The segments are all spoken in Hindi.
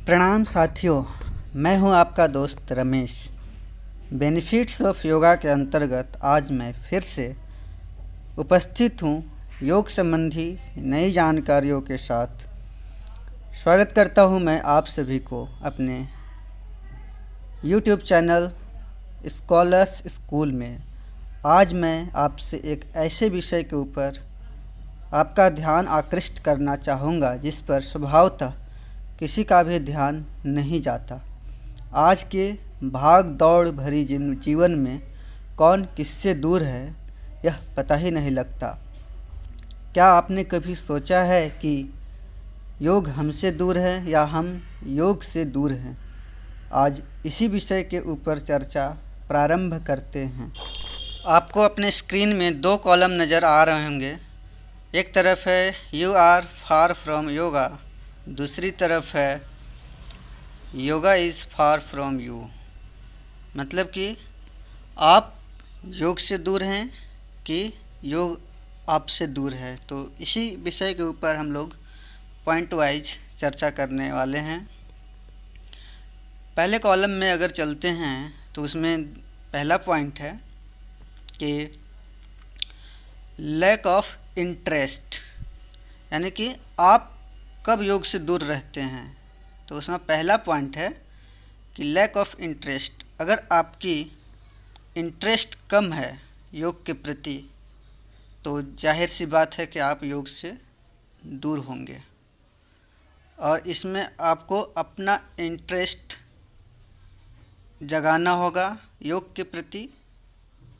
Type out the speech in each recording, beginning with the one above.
प्रणाम साथियों, मैं हूं आपका दोस्त रमेश। बेनिफिट्स ऑफ योगा के अंतर्गत आज मैं फिर से उपस्थित हूं योग संबंधी नई जानकारियों के साथ। स्वागत करता हूं मैं आप सभी को अपने YouTube चैनल स्कॉलर्स स्कूल में। आज मैं आपसे एक ऐसे विषय के ऊपर आपका ध्यान आकृष्ट करना चाहूँगा जिस पर स्वभावतः किसी का भी ध्यान नहीं जाता। आज के भाग दौड़ भरी जीवन में कौन किससे दूर है यह पता ही नहीं लगता। क्या आपने कभी सोचा है कि योग हमसे दूर है या हम योग से दूर हैं? आज इसी विषय के ऊपर चर्चा प्रारंभ करते हैं। आपको अपने स्क्रीन में दो कॉलम नज़र आ रहे होंगे। एक तरफ है you are far from yoga, दूसरी तरफ है yoga is far from you. मतलब कि आप योग से दूर हैं कि योग आपसे दूर है। तो इसी विषय के ऊपर हम लोग पॉइंट वाइज चर्चा करने वाले हैं। पहले कॉलम में अगर चलते हैं तो उसमें पहला पॉइंट है कि लैक ऑफ इंटरेस्ट, यानी कि आप कब योग से दूर रहते हैं। तो उसमें पहला पॉइंट है कि लैक ऑफ इंटरेस्ट। अगर आपकी इंटरेस्ट कम है योग के प्रति तो जाहिर सी बात है कि आप योग से दूर होंगे, और इसमें आपको अपना इंटरेस्ट जगाना होगा योग के प्रति,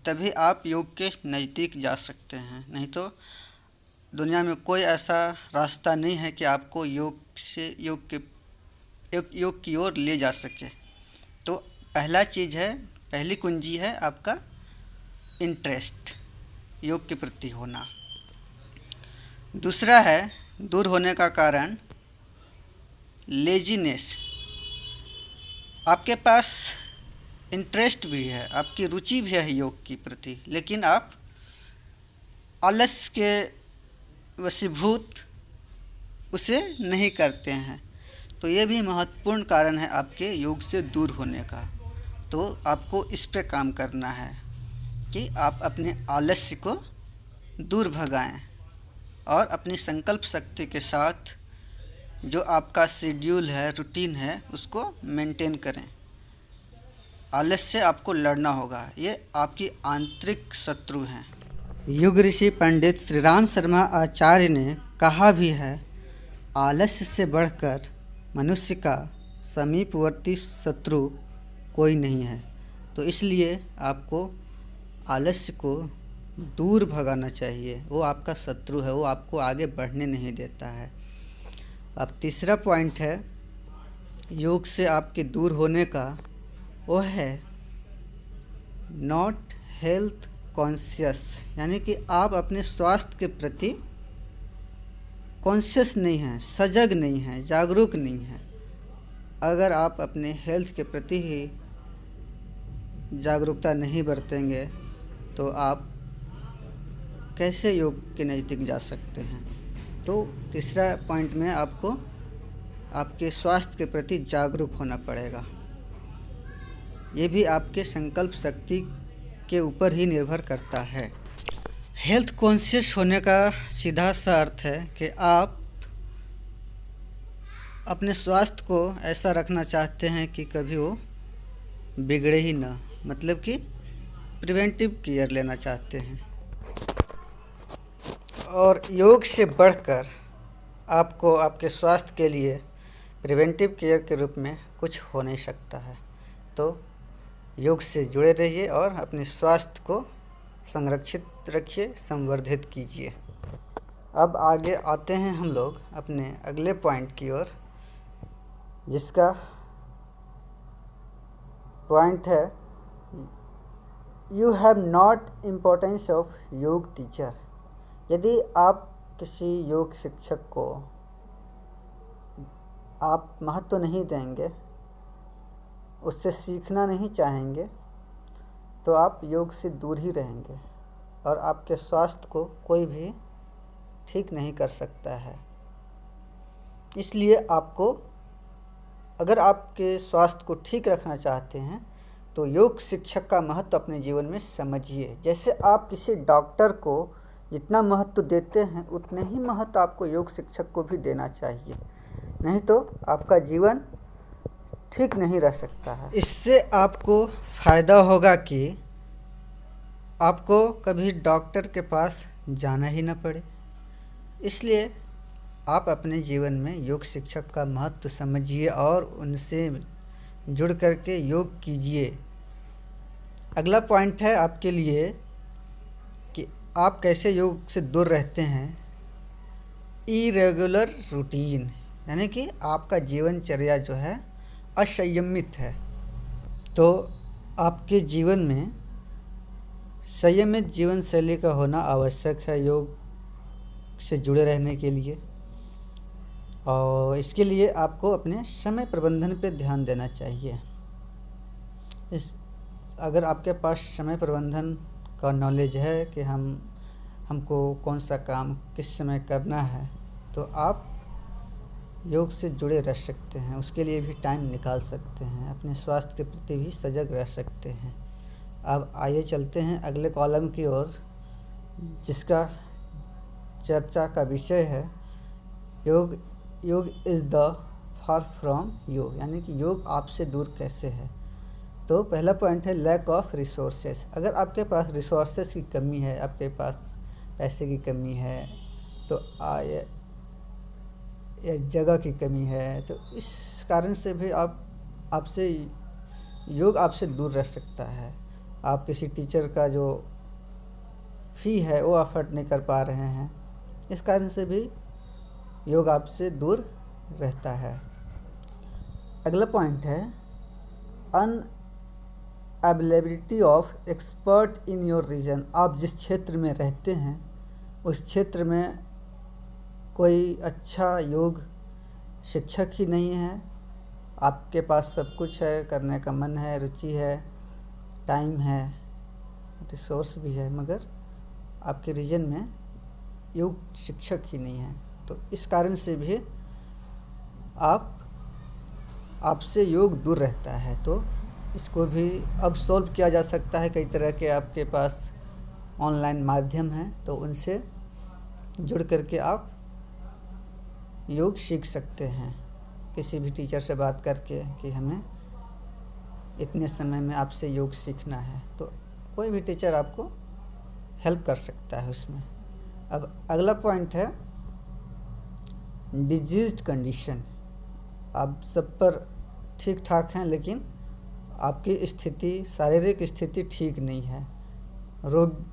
तभी आप योग के नज़दीक जा सकते हैं। नहीं तो दुनिया में कोई ऐसा रास्ता नहीं है कि आपको योग की ओर ले जा सके। तो पहला चीज़ है, पहली कुंजी है आपका इंटरेस्ट, योग के प्रति होना। दूसरा है दूर होने का कारण लेजीनेस। आपके पास इंटरेस्ट भी है, आपकी रुचि भी है योग के प्रति, लेकिन आप आलस के वशीभूत उसे नहीं करते हैं। तो ये भी महत्वपूर्ण कारण है आपके योग से दूर होने का। तो आपको इस पे काम करना है कि आप अपने आलस्य को दूर भगाएं और अपनी संकल्प शक्ति के साथ जो आपका शेड्यूल है, रूटीन है, उसको मेंटेन करें। आलस्य से आपको लड़ना होगा, ये आपकी आंतरिक शत्रु हैं। युग ऋषि पंडित श्री राम शर्मा आचार्य ने कहा भी है, आलस्य से बढ़कर मनुष्य का समीपवर्ती शत्रु कोई नहीं है। तो इसलिए आपको आलस्य को दूर भगाना चाहिए। वो आपका शत्रु है, वो आपको आगे बढ़ने नहीं देता है। अब तीसरा पॉइंट है योग से आपके दूर होने का, वो है नॉट हेल्थ कॉन्शियस, यानी कि आप अपने स्वास्थ्य के प्रति कॉन्शियस नहीं हैं, सजग नहीं हैं, जागरूक नहीं हैं। अगर आप अपने हेल्थ के प्रति ही जागरूकता नहीं बरतेंगे तो आप कैसे योग के नज़दीक जा सकते हैं। तो तीसरा पॉइंट में आपको आपके स्वास्थ्य के प्रति जागरूक होना पड़ेगा। ये भी आपके संकल्प शक्ति के ऊपर ही निर्भर करता है। हेल्थ कॉन्शियस होने का सीधा सा अर्थ है कि आप अपने स्वास्थ्य को ऐसा रखना चाहते हैं कि कभी वो बिगड़े ही ना, मतलब कि प्रिवेंटिव केयर लेना चाहते हैं। और योग से बढ़कर आपको आपके स्वास्थ्य के लिए प्रिवेंटिव केयर के रूप में कुछ हो नहीं सकता है। तो योग से जुड़े रहिए और अपने स्वास्थ्य को संरक्षित रखिए, संवर्धित कीजिए। अब आगे आते हैं हम लोग अपने अगले पॉइंट की ओर, जिसका पॉइंट है you have not importance of योग टीचर। यदि आप किसी योग शिक्षक को आप महत्व नहीं देंगे, उससे सीखना नहीं चाहेंगे, तो आप योग से दूर ही रहेंगे और आपके स्वास्थ्य को कोई भी ठीक नहीं कर सकता है। इसलिए आपको अगर आपके स्वास्थ्य को ठीक रखना चाहते हैं तो योग शिक्षक का महत्व अपने जीवन में समझिए। जैसे आप किसी डॉक्टर को जितना महत्व देते हैं उतने ही महत्व आपको योग शिक्षक को भी देना चाहिए, नहीं तो आपका जीवन ठीक नहीं रह सकता है। इससे आपको फ़ायदा होगा कि आपको कभी डॉक्टर के पास जाना ही न पड़े। इसलिए आप अपने जीवन में योग शिक्षक का महत्व समझिए और उनसे जुड़ करके योग कीजिए। अगला पॉइंट है आपके लिए कि आप कैसे योग से दूर रहते हैं। इरेगुलर रूटीन, यानी कि आपका जीवनचर्या जो है असंयमित है, तो आपके जीवन में संयमित जीवन शैली का होना आवश्यक है योग से जुड़े रहने के लिए। और इसके लिए आपको अपने समय प्रबंधन पे ध्यान देना चाहिए। अगर आपके पास समय प्रबंधन का नॉलेज है कि हमको कौन सा काम किस समय करना है, तो आप योग से जुड़े रह सकते हैं, उसके लिए भी टाइम निकाल सकते हैं, अपने स्वास्थ्य के प्रति भी सजग रह सकते हैं। अब आइए चलते हैं अगले कॉलम की ओर, जिसका चर्चा का विषय है योग is the far from you, यानी कि योग आपसे दूर कैसे है। तो पहला पॉइंट है लैक ऑफ रिसोर्सेस। अगर आपके पास रिसोर्सेस की कमी है, आपके पास पैसे की कमी है, तो या जगह की कमी है, तो इस कारण से भी योग आपसे दूर रह सकता है। आप किसी टीचर का जो फ़ी है वो अफोर्ड नहीं कर पा रहे हैं, इस कारण से भी योग आपसे दूर रहता है। अगला पॉइंट है unavailability of expert in your region. आप जिस क्षेत्र में रहते हैं उस क्षेत्र में कोई अच्छा योग शिक्षक ही नहीं है। आपके पास सब कुछ है, करने का मन है, रुचि है, टाइम है, रिसोर्स भी है, मगर आपके रीजन में योग शिक्षक ही नहीं है। तो इस कारण से भी आपसे योग दूर रहता है। तो इसको भी अब सॉल्व किया जा सकता है। कई तरह के आपके पास ऑनलाइन माध्यम हैं, तो उनसे जुड़ करके आप योग सीख सकते हैं। किसी भी टीचर से बात करके कि हमें इतने समय में आपसे योग सीखना है, तो कोई भी टीचर आपको हेल्प कर सकता है उसमें। अब अगला पॉइंट है डिजीज्ड कंडीशन। आप सब पर ठीक ठाक हैं, लेकिन आपकी स्थिति, शारीरिक स्थिति ठीक नहीं है, रोग,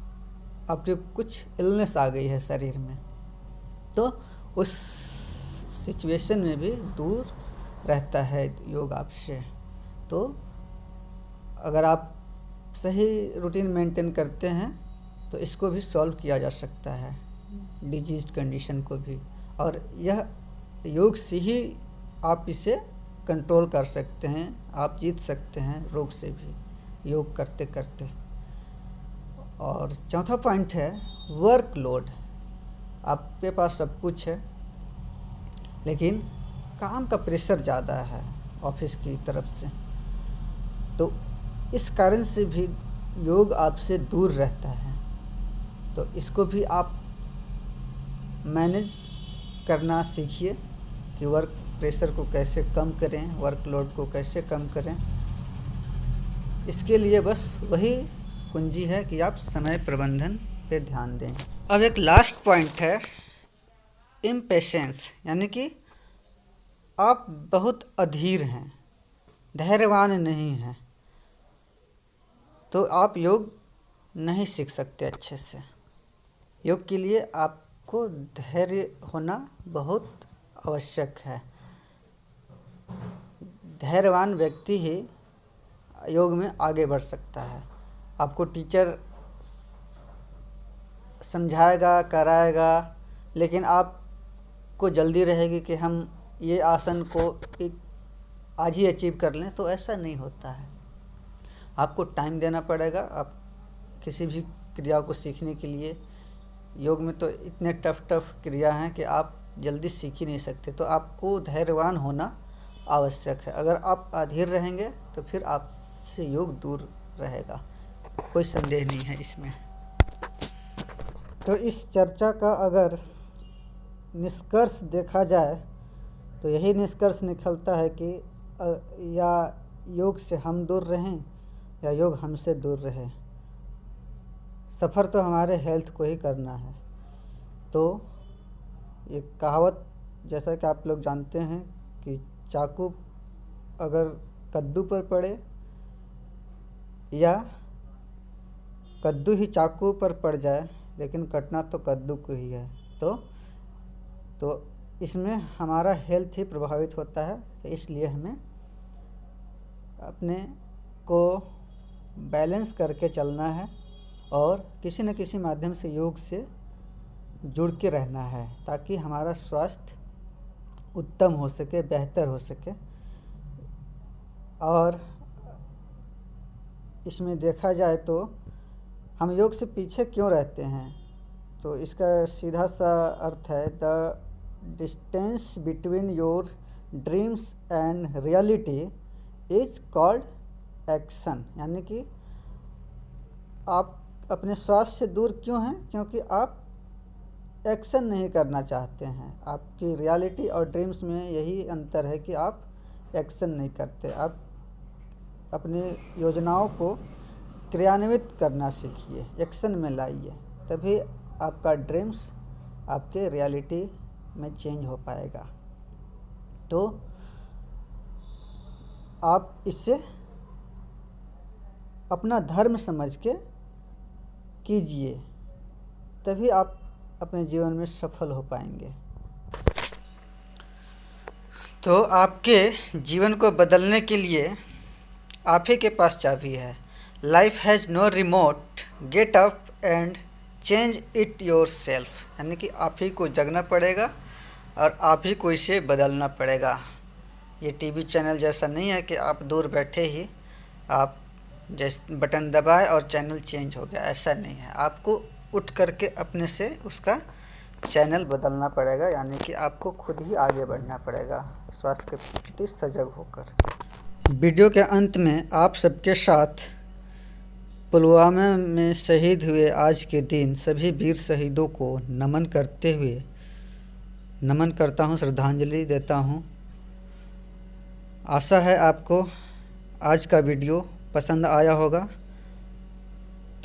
आपके कुछ इलनेस आ गई है शरीर में, तो उस सिचुएशन में भी दूर रहता है योग आपसे। तो अगर आप सही रूटीन मेंटेन करते हैं तो इसको भी सॉल्व किया जा सकता है, डिजीज कंडीशन को भी। और यह योग से ही आप इसे कंट्रोल कर सकते हैं, आप जीत सकते हैं रोग से भी योग करते करते। और चौथा पॉइंट है वर्कलोड। आपके पास सब कुछ है, लेकिन काम का प्रेशर ज़्यादा है ऑफिस की तरफ से, तो इस कारण से भी योग आपसे दूर रहता है। तो इसको भी आप मैनेज करना सीखिए कि वर्क प्रेशर को कैसे कम करें, वर्कलोड को कैसे कम करें। इसके लिए बस वही कुंजी है कि आप समय प्रबंधन पे ध्यान दें। अब एक लास्ट पॉइंट है इम्पेशेंस, यानी कि आप बहुत अधीर हैं, धैर्यवान नहीं हैं, तो आप योग नहीं सीख सकते अच्छे से। योग के लिए आपको धैर्य होना बहुत आवश्यक है। धैर्यवान व्यक्ति ही योग में आगे बढ़ सकता है। आपको टीचर समझाएगा, कराएगा, लेकिन आपको जल्दी रहेगी कि हम ये आसन को आज ही अचीव कर लें, तो ऐसा नहीं होता है। आपको टाइम देना पड़ेगा। आप किसी भी क्रिया को सीखने के लिए, योग में तो इतने टफ क्रिया हैं कि आप जल्दी सीख ही नहीं सकते, तो आपको धैर्यवान होना आवश्यक है। अगर आप अधीर रहेंगे तो फिर आपसे योग दूर रहेगा, कोई संदेह नहीं है इसमें। तो इस चर्चा का अगर निष्कर्ष देखा जाए तो यही निष्कर्ष निकलता है कि या योग से हम दूर रहें या योग हमसे दूर रहे, सफ़र तो हमारे हेल्थ को ही करना है। तो ये कहावत जैसा कि आप लोग जानते हैं कि चाकू अगर कद्दू पर पड़े या कद्दू ही चाकू पर पड़ जाए, लेकिन कटना तो कद्दू को ही है। तो इसमें हमारा हेल्थ ही प्रभावित होता है। तो इसलिए हमें अपने को बैलेंस करके चलना है और किसी न किसी माध्यम से योग से जुड़ के रहना है, ताकि हमारा स्वास्थ्य उत्तम हो सके, बेहतर हो सके। और इसमें देखा जाए तो हम योग से पीछे क्यों रहते हैं, तो इसका सीधा सा अर्थ है the distance between your dreams and reality is called action. यानी कि आप अपने स्वास्थ्य से दूर क्यों हैं, क्योंकि आप एक्शन नहीं करना चाहते हैं। आपकी रियलिटी और ड्रीम्स में यही अंतर है कि आप एक्शन नहीं करते। आप अपनी योजनाओं को क्रियान्वित करना सीखिए, एक्शन में लाइए, तभी आपका ड्रीम्स आपके रियलिटी में चेंज हो पाएगा। तो आप इसे अपना धर्म समझ के कीजिए, तभी आप अपने जीवन में सफल हो पाएंगे। तो आपके जीवन को बदलने के लिए आप ही के पास चाबी है। Life has know remote, get up and change it your self. यानी कि आप ही को जगना पड़ेगा और आप ही को इसे बदलना पड़ेगा। ये टीवी चैनल जैसा नहीं है कि आप दूर बैठे ही आप जैसे बटन दबाए और चैनल चेंज हो गया, ऐसा नहीं है। आपको उठ करके अपने से उसका चैनल बदलना पड़ेगा, यानी कि आपको खुद ही आगे बढ़ना पड़ेगा स्वास्थ्य के प्रति सजग होकर। वीडियो के अंत में आप सबके साथ पुलवामा में शहीद हुए आज के दिन सभी वीर शहीदों को नमन करता हूँ, श्रद्धांजलि देता हूँ। आशा है आपको आज का वीडियो पसंद आया होगा,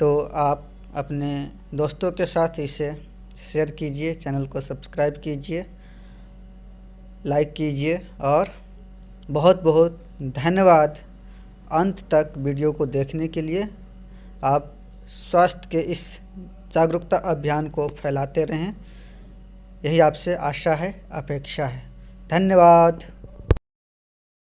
तो आप अपने दोस्तों के साथ इसे शेयर कीजिए, चैनल को सब्सक्राइब कीजिए, लाइक कीजिए और बहुत बहुत धन्यवाद अंत तक वीडियो को देखने के लिए। आप स्वास्थ्य के इस जागरूकता अभियान को फैलाते रहें, यही आपसे आशा है, अपेक्षा है। धन्यवाद।